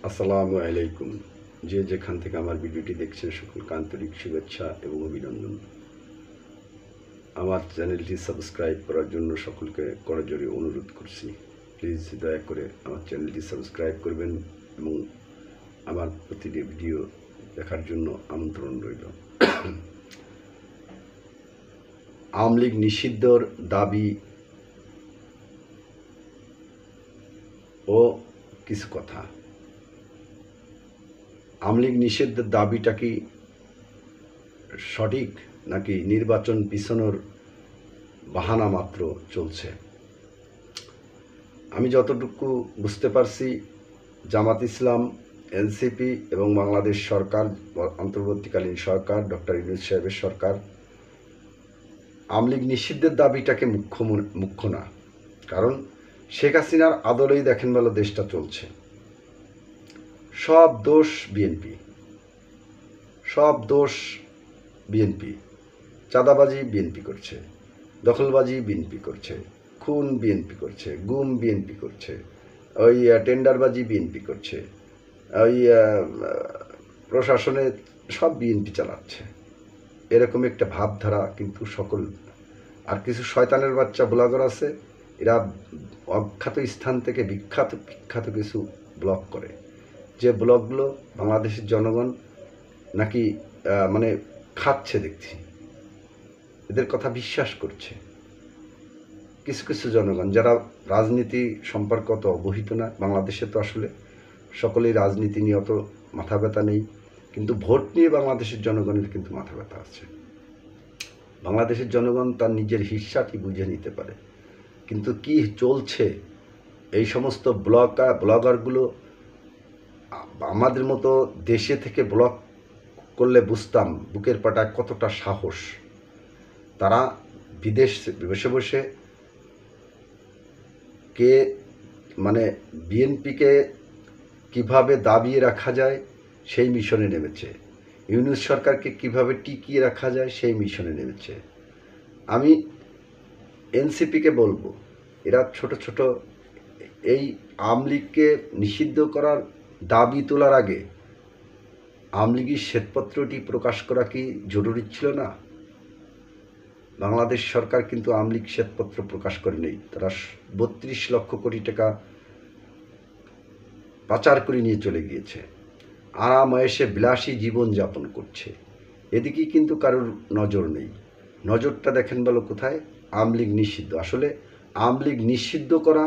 আসসালামু আলাইকুম। যে যেখান থেকে আমার ভিডিওটি দেখছেন সকলকে আন্তরিক শুভেচ্ছা এবং অভিনন্দন। আমার চ্যানেলটি সাবস্ক্রাইব করার জন্য সকলকে করজোড়ে অনুরোধ করছি। প্লিজ দয়া করে আমার চ্যানেলটি সাবস্ক্রাইব করবেন এবং আমার প্রতিটি ভিডিও দেখার জন্য আমন্ত্রণ রইল। আওয়ামী লীগ নিষিদ্ধর দাবি ও কিছু কথা। আওয়ামী লীগ নিষিদ্ধের দাবিটা কি সঠিক নাকি নির্বাচন পিছনোর বাহানা মাত্র চলছে? আমি যতটুকু বুঝতে পারছি, জামাত ইসলাম, এনসিপি এবং বাংলাদেশ সরকার, অন্তর্বর্তীকালীন সরকার, ডক্টর ইউনূস সাহেবের সরকার আওয়ামী লীগ নিষিদ্ধের দাবিটাকে মুখ্য না। কারণ শেখ হাসিনার আদলেই দেখেন ভালো দেশটা চলছে। সব দোষ বিএনপি, সব দোষ বিএনপি। চাঁদাবাজি বিএনপি করছে, দখলবাজি বিএনপি করছে, খুন বিএনপি করছে, গুম বিএনপি করছে, ওই টেন্ডারবাজি বিএনপি করছে, ওই প্রশাসনে সব বিএনপি চালাচ্ছে, এরকম একটা ভাবধারা কিন্তু সকল। আর কিছু শয়তানের বাচ্চা ব্লগার আছে, এরা অখ্যাত স্থান থেকে বিখ্যাত কিছু ব্লগ করে, যে ব্লগগুলো বাংলাদেশের জনগণ নাকি মানে খাচ্ছে দেখছি, এদের কথা বিশ্বাস করছে কিছু কিছু জনগণ, যারা রাজনীতি সম্পর্কে অত অবহিত না। বাংলাদেশে তো আসলে সকলেই রাজনীতি নিয়ে অত মাথা ব্যথা নেই, কিন্তু ভোট নিয়ে বাংলাদেশের জনগণের কিন্তু মাথা ব্যথা আছে। বাংলাদেশের জনগণ তার নিজের হিস্সাটি বুঝে নিতে পারে, কিন্তু কি চলছে এই সমস্ত ব্লগারগুলো আমাদের মতো দেশে থেকে ব্লগ করলে বুঝতাম বুকের পাটা কতটা সাহস। তারা বিদেশ বসে বসে কে মানে বিএনপিকে কিভাবে দাবিয়ে রাখা যায় সেই মিশনে নেমেছে, ইউনূস সরকারকে কিভাবে টিকিয়ে রাখা যায় সেই মিশনে নেমেছে। আমি এনসিপিকে বলবো, এরা ছোট ছোট এই আওয়ামী লীগকে নিষিদ্ধ করার দাবি তোলার আগে আওয়ামী লীগের শ্বেতপত্রটি প্রকাশ করা কি জরুরি ছিল না? বাংলাদেশ সরকার কিন্তু আওয়ামী লীগ শ্বেতপত্র প্রকাশ করে নেই। তারা 32 লক্ষ কোটি টাকা পাচার করে নিয়ে চলে গিয়েছে, আরাম-আয়েশে বিলাসী জীবন যাপন করছে। এদিকেই কিন্তু কারোর নজর নেই। নজরটা দেখেন বলো কোথায়? আওয়ামী লীগ নিষিদ্ধ। আসলে আওয়ামী লীগ নিষিদ্ধ করা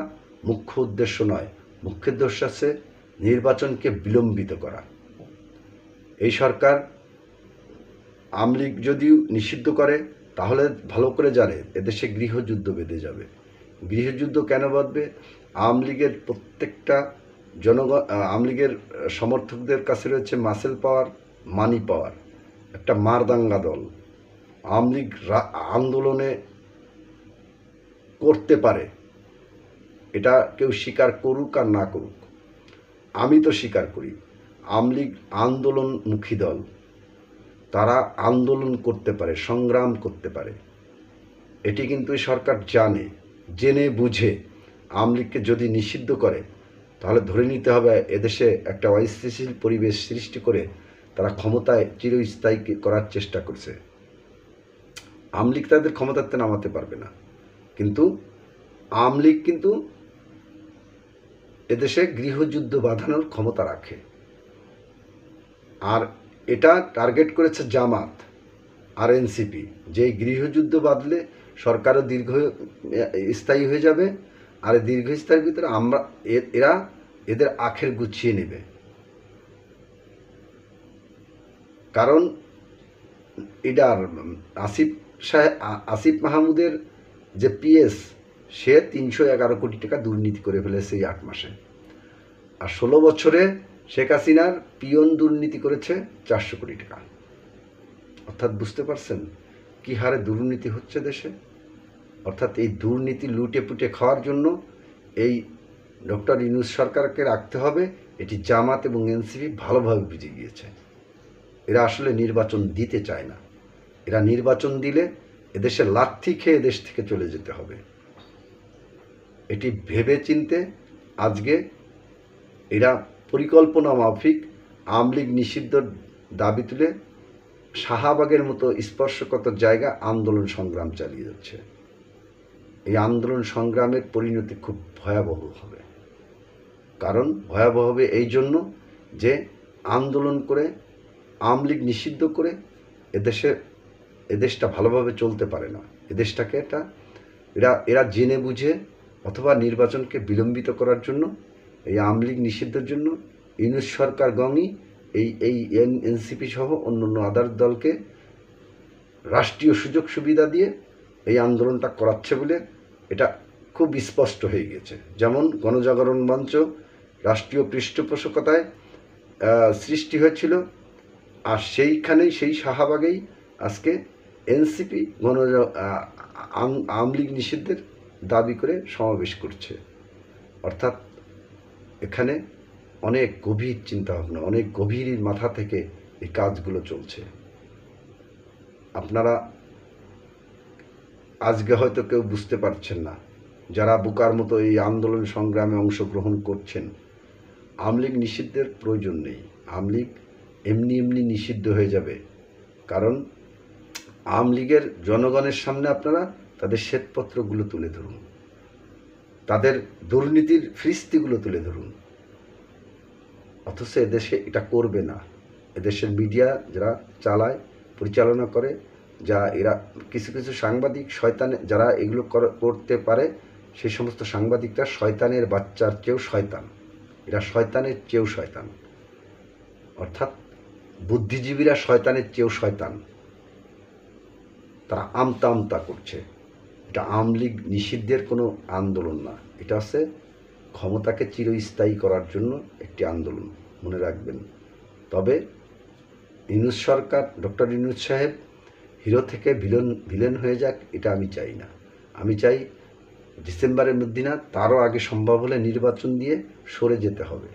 মুখ্য উদ্দেশ্য নয়, মুখ্য উদ্দেশ্য আছে নির্বাচনকে বিলম্বিত করা। এই সরকার আওয়ামী লীগ যদিও নিষিদ্ধ করে, তাহলে ভালো করে জানে এদেশে গৃহযুদ্ধ বেঁধে যাবে। গৃহযুদ্ধ কেন বাঁধবে? আওয়ামী লীগের প্রত্যেকটা আওয়ামী লীগের সমর্থকদের কাছে রয়েছে মাসেল পাওয়ার, মানি পাওয়ার, একটা মারদাঙ্গা দল। আওয়ামী লীগ আন্দোলনে করতে পারে, এটা কেউ স্বীকার করুক আর না করুক, আমি তো স্বীকার করি। আওয়ামী লীগ আন্দোলনমুখী দল, তারা আন্দোলন করতে পারে, সংগ্রাম করতে পারে। এটি কিন্তু সরকার জানে, জেনে বুঝে আওয়ামী লীগকে যদি নিষিদ্ধ করে, তাহলে ধরে নিতে হবে এদেশে একটা অস্থিতিশীল পরিবেশ সৃষ্টি করে তারা ক্ষমতায় চিরস্থায়ী করার চেষ্টা করছে। আওয়ামী লীগ তাদের ক্ষমতাতে নামাতে পারবে না, কিন্তু আওয়ামী লীগ কিন্তু এদেশে গৃহযুদ্ধ বাঁধানোর ক্ষমতা রাখে। আর এটা টার্গেট করেছে জামাত আর এনসিপি, যে গৃহযুদ্ধ বাঁধলে সরকারও দীর্ঘস্থায়ী হয়ে যাবে, আর দীর্ঘস্থায়ীর ভিতরে এরা এদের আখের গুছিয়ে নেবে। কারণ এটার আসিফ মাহমুদের যে পিএস, সে 311 কোটি টাকা দুর্নীতি করে ফেলেছে এই 8 মাসে। আর 16 বছরে শেখ হাসিনার পিয়ন দুর্নীতি করেছে 400 কোটি টাকা। অর্থাৎ বুঝতে পারছেন কি হারে দুর্নীতি হচ্ছে দেশে। অর্থাৎ এই দুর্নীতি লুটে পুটে খাওয়ার জন্য এই ডক্টর ইউনূস সরকারকে রাখতে হবে, এটি জামাত এবং এনসিপি ভালোভাবে বুঝে গিয়েছে। এরা আসলে নির্বাচন দিতে চায় না। এরা নির্বাচন দিলে এদেশে লাথি খেয়ে দেশ থেকে চলে যেতে হবে। এটি ভেবে চিনতে আজকে এরা পরিকল্পনা মাফিক আওয়ামী লীগ নিষিদ্ধর দাবি তুলে শাহবাগের মতো স্পর্শকাতর জায়গা আন্দোলন সংগ্রাম চালিয়ে যাচ্ছে। এই আন্দোলন সংগ্রামের পরিণতি খুব ভয়াবহ হবে। কারণ ভয়াবহ হবে এই জন্য যে আন্দোলন করে আওয়ামী লীগ নিষিদ্ধ করে এদেশটা ভালোভাবে চলতে পারে না। এদেশটাকে এরা জেনে বুঝে অথবা নির্বাচনকে বিলম্বিত করার জন্য এই আওয়ামী লীগ নিষিদ্ধের জন্য ইউনূস সরকার গংই এই এনসিপি সহ অন্যান্য আদার দলকে রাষ্ট্রীয় সুযোগ সুবিধা দিয়ে এই আন্দোলনটা করাচ্ছে বলে এটা খুব স্পষ্ট হয়ে গেছে। যেমন গণজাগরণ মঞ্চ রাষ্ট্রীয় পৃষ্ঠপোষকতায় সৃষ্টি হয়েছিল, আর সেইখানেই সেই শাহবাগেই আজকে এনসিপি আওয়ামী লীগ নিষিদ্ধের দাবি করে সমাবেশ করছে। অর্থাৎ এখানে অনেক গভীর চিন্তাভাবনা, অনেক গভীর মাথা থেকে এই কাজগুলো চলছে। আপনারা আজকে হয়তো কেউ বুঝতে পারছেন না, যারা বোকার মতো এই আন্দোলন সংগ্রামে অংশগ্রহণ করছেন। আওয়ামী লীগ নিষিদ্ধের প্রয়োজন নেই। আওয়ামী লীগ এমনি নিষিদ্ধ হয়ে যাবে। কারণ আওয়ামী লীগের জনগণের সামনে আপনারা তাদের শ্বেতপত্রগুলো তুলে ধরুন, তাদের দুর্নীতির ফিরিস্তিগুলো তুলে ধরুন। অথচ এদেশে এটা করবে না। এদেশের মিডিয়া যারা চালায়, পরিচালনা করে, এরা কিছু সাংবাদিক শয়তানে, যারা এগুলো করতে পারে, সেই সমস্ত সাংবাদিকরা শয়তানের বাচ্চার চেয়েও শয়তান। এরা শয়তানের চেয়েও শয়তান। অর্থাৎ বুদ্ধিজীবীরা শয়তানের চেয়েও শয়তান। তারা আমতা করছে। এটা আওয়ামী লীগ নিষিদ্ধের কোনো আন্দোলন না, এটা হচ্ছে ক্ষমতাকে চিরস্থায়ী করার জন্য একটি আন্দোলন, মনে রাখবেন। তবে ইউনূস সরকার, ডক্টর ইউনূস সাহেব হিরো থেকে ভিলেন হয়ে যাক, এটা আমি চাই না। আমি চাই ডিসেম্বরের মধ্যে না, তারও আগে সম্ভব হলে নির্বাচন দিয়ে সরে যেতে হবে।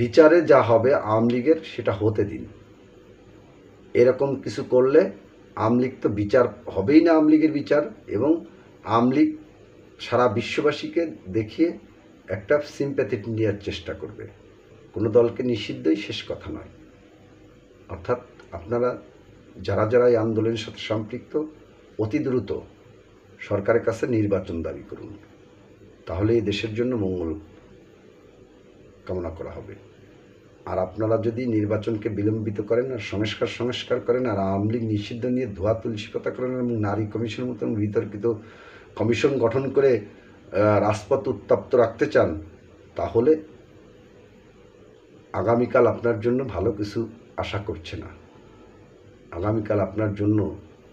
বিচারে যা হবে আওয়ামী লীগের, সেটা হতে দিন। এরকম কিছু করলে আওয়ামী লীগ তো বিচার হবেই না, আওয়ামী লীগের বিচার। এবং আওয়ামী লীগ সারা বিশ্ববাসীকে দেখিয়ে একটা সিম্প্যাথি নেওয়ার চেষ্টা করবে। কোনো দলকে নিষিদ্ধই শেষ কথা নয়। অর্থাৎ আপনারা যারা এই আন্দোলনের সাথে সম্পৃক্ত, অতি দ্রুত সরকারের কাছে নির্বাচন দাবি করুন। তাহলে এই দেশের জন্য মঙ্গল কামনা করা হবে। আর আপনারা যদি নির্বাচনকে বিলম্বিত করেন আর সংস্কার করেন, আর আওয়ামী লীগ নিষিদ্ধ নিয়ে ধোয়া তুলসী পাতা করেন এবং নারী কমিশনের মতন বিতর্কিত কমিশন গঠন করে রাজপথ উত্তপ্ত রাখতে চান, তাহলে আগামীকাল আপনার জন্য ভালো কিছু আশা করছে না। আগামীকাল আপনার জন্য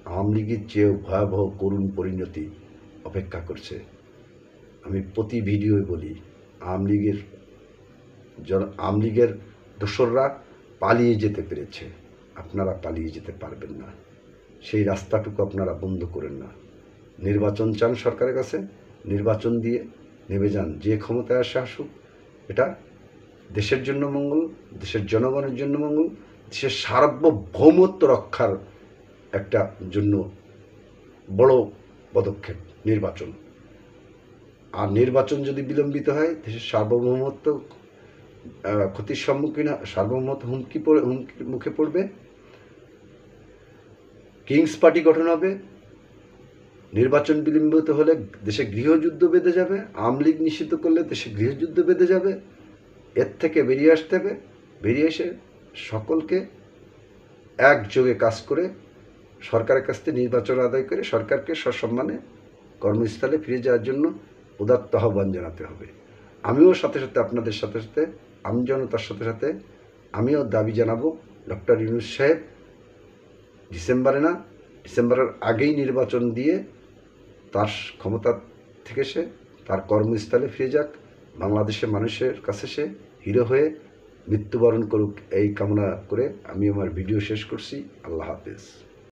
আওয়ামী লীগের চেয়েও ভয়াবহ করুণ পরিণতি অপেক্ষা করছে। আমি প্রতি ভিডিওয় বলি, আওয়ামী লীগের দোসররা পালিয়ে যেতে পেরেছে, আপনারা পালিয়ে যেতে পারবেন না। সেই রাস্তাটুকু আপনারা বন্ধ করেন না। নির্বাচন চান সরকারের কাছে, নির্বাচন দিয়ে নেমে যান। যে ক্ষমতায় আসুক, এটা দেশের জন্য মঙ্গল, দেশের জনগণের জন্য মঙ্গল, দেশের সার্বভৌমত্ব রক্ষার একটা জন্য বড় পদক্ষেপ নির্বাচন। আর নির্বাচন যদি বিলম্বিত হয়, দেশের সার্বভৌমত্ব ক্ষতির সম্মুখীন, সার্বভৌমত্ব হুমকির মুখে পড়বে। কিংস পার্টি গঠন হবে। নির্বাচন বিলম্বিত হলে দেশে গৃহযুদ্ধ বেঁধে যাবে। আওয়ামী লীগ নিষিদ্ধ করলে দেশে গৃহযুদ্ধ বেঁধে যাবে। এর থেকে বেরিয়ে আসতে হবে। বেরিয়ে এসে সকলকে একযোগে কাজ করে সরকারের কাছ থেকে নির্বাচন আদায় করে সরকারকে সসম্মানে কর্মস্থলে ফিরে যাওয়ার জন্য উদাত্ত আহ্বান জানাতে হবে। আমিও সাথে আপনাদের সাথে আমজনতার সাথে আমিও দাবি জানাবো, ডক্টর ইউনূস সাহেব ডিসেম্বরের আগেই নির্বাচন দিয়ে তার ক্ষমতা থেকে সে তার কর্মস্থলে ফিরে যাক। বাংলাদেশের মানুষের কাছে সে হিরো হয়ে মৃত্যুবরণ করুক, এই কামনা করে আমি আমার ভিডিও শেষ করছি। আল্লাহ হাফেজ।